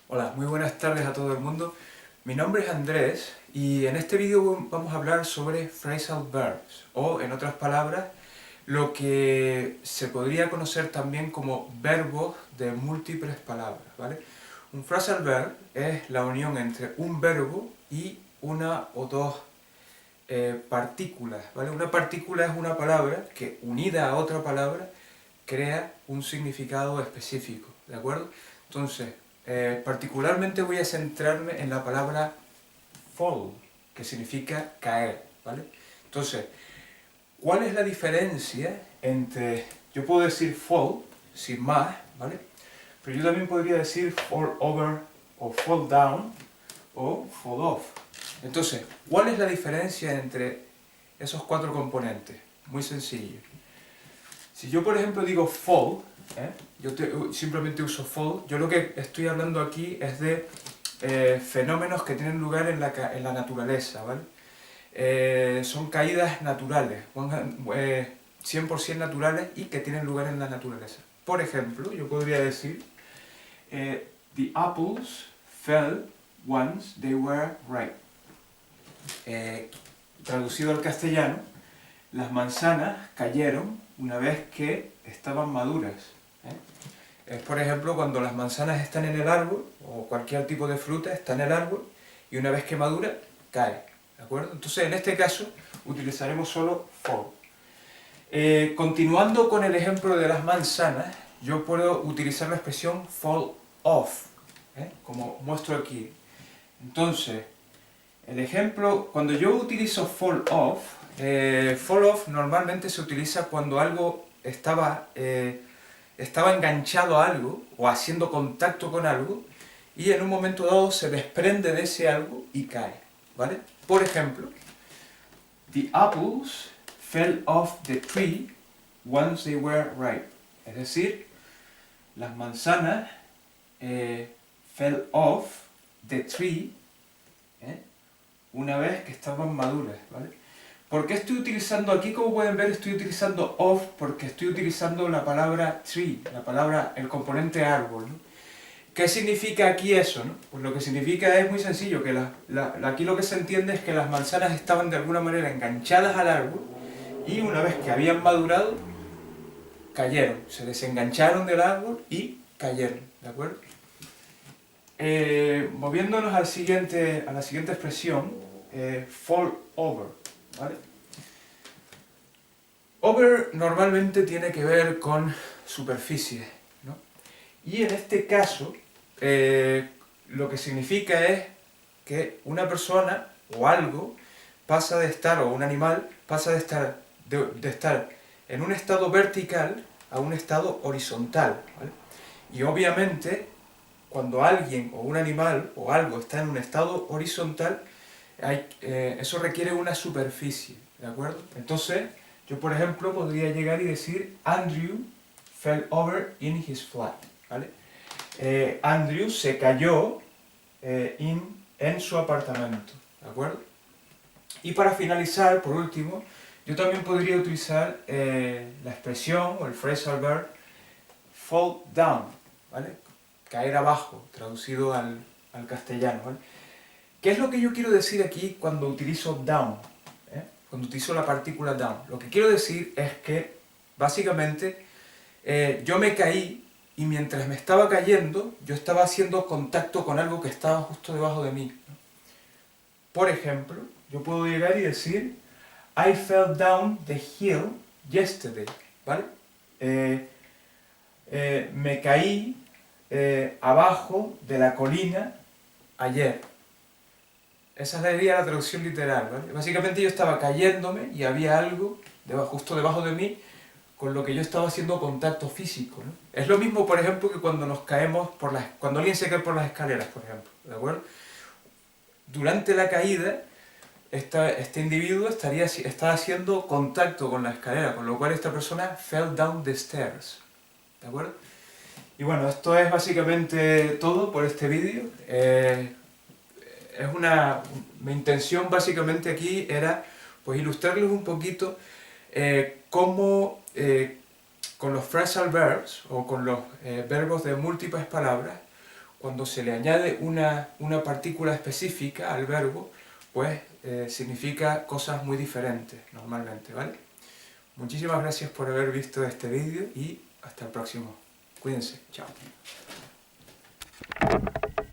Hola, muy buenas tardes a todo el mundo. Mi nombre es Andrés y en este vídeo vamos a hablar sobre phrasal verbs, o en otras palabras, lo que se podría conocer también como verbos de múltiples palabras, ¿vale? Un phrasal verb es la unión entre un verbo y una o dos partículas, ¿vale? Una partícula es una palabra que, unida a otra palabra, crea un significado específico, ¿de acuerdo? Entonces, particularmente voy a centrarme en la palabra fall, que significa caer, ¿vale? Entonces, ¿cuál es la diferencia entre, yo puedo decir fall, sin más, ¿vale? Pero yo también podría decir fall over, o fall down, o fall off. Entonces, ¿cuál es la diferencia entre esos cuatro componentes? Muy sencillo. Si yo, por ejemplo, digo fall, simplemente uso fall, yo lo que estoy hablando aquí es de fenómenos que tienen lugar en la naturaleza, ¿vale? Son caídas naturales, 100% naturales y que tienen lugar en la naturaleza. Por ejemplo, yo podría decir, the apples fell once they were ripe. Traducido al castellano, las manzanas cayeron una vez que estaban maduras. Es, por ejemplo, cuando las manzanas están en el árbol, o cualquier tipo de fruta está en el árbol, y una vez que madura, cae. ¿De acuerdo? Entonces, en este caso, utilizaremos solo fall. Continuando con el ejemplo de las manzanas, yo puedo utilizar la expresión fall off, como muestro aquí. Entonces, el ejemplo, cuando yo utilizo fall off normalmente se utiliza cuando algo estaba enganchado a algo o haciendo contacto con algo y en un momento dado se desprende de ese algo y cae, ¿vale? Por ejemplo, the apples fell off the tree once they were ripe. Es decir, las manzanas fell off the tree una vez que estaban maduras, ¿vale? ¿Por qué estoy utilizando aquí? Como pueden ver, estoy utilizando off porque estoy utilizando la palabra tree, el componente árbol, ¿no? ¿Qué significa aquí eso, no? Pues lo que significa es muy sencillo, que aquí lo que se entiende es que las manzanas estaban de alguna manera enganchadas al árbol y una vez que habían madurado, cayeron, se desengancharon del árbol y cayeron, ¿de acuerdo? Moviéndonos a la siguiente expresión, fall over, ¿vale? Over normalmente tiene que ver con superficie, ¿no? Y en este caso, lo que significa es que una persona o algo pasa de estar, o un animal pasa de estar en un estado vertical a un estado horizontal, ¿vale? Y obviamente, cuando alguien o un animal o algo está en un estado horizontal, eso requiere una superficie, ¿de acuerdo? Entonces, yo por ejemplo podría llegar y decir Andrew fell over in his flat, ¿vale? Andrew se cayó en su apartamento, ¿de acuerdo? Y para finalizar, por último, yo también podría utilizar la expresión o el phrasal verb fall down, ¿vale? Caer abajo, traducido al castellano, ¿vale? ¿Qué es lo que yo quiero decir aquí cuando utilizo down? Cuando utilizo la partícula down. Lo que quiero decir es que, básicamente, yo me caí y mientras me estaba cayendo, yo estaba haciendo contacto con algo que estaba justo debajo de mí. Por ejemplo, yo puedo llegar y decir I fell down the hill yesterday, ¿vale? Me caí abajo de la colina ayer. Esa sería la traducción literal, ¿vale? Básicamente yo estaba cayéndome y había algo justo debajo de mí con lo que yo estaba haciendo contacto físico, ¿no? Es lo mismo, por ejemplo, que cuando nos caemos cuando alguien se cae por las escaleras, por ejemplo, ¿de acuerdo? Durante la caída, este individuo está haciendo contacto con la escalera, con lo cual esta persona fell down the stairs, ¿de acuerdo? Y bueno, esto es básicamente todo por este vídeo. Mi intención básicamente aquí era pues ilustrarles un poquito cómo con los phrasal verbs o con los verbos de múltiples palabras, cuando se le añade una partícula específica al verbo, pues significa cosas muy diferentes normalmente, ¿vale? Muchísimas gracias por haber visto este vídeo y hasta el próximo. Cuídense, chao.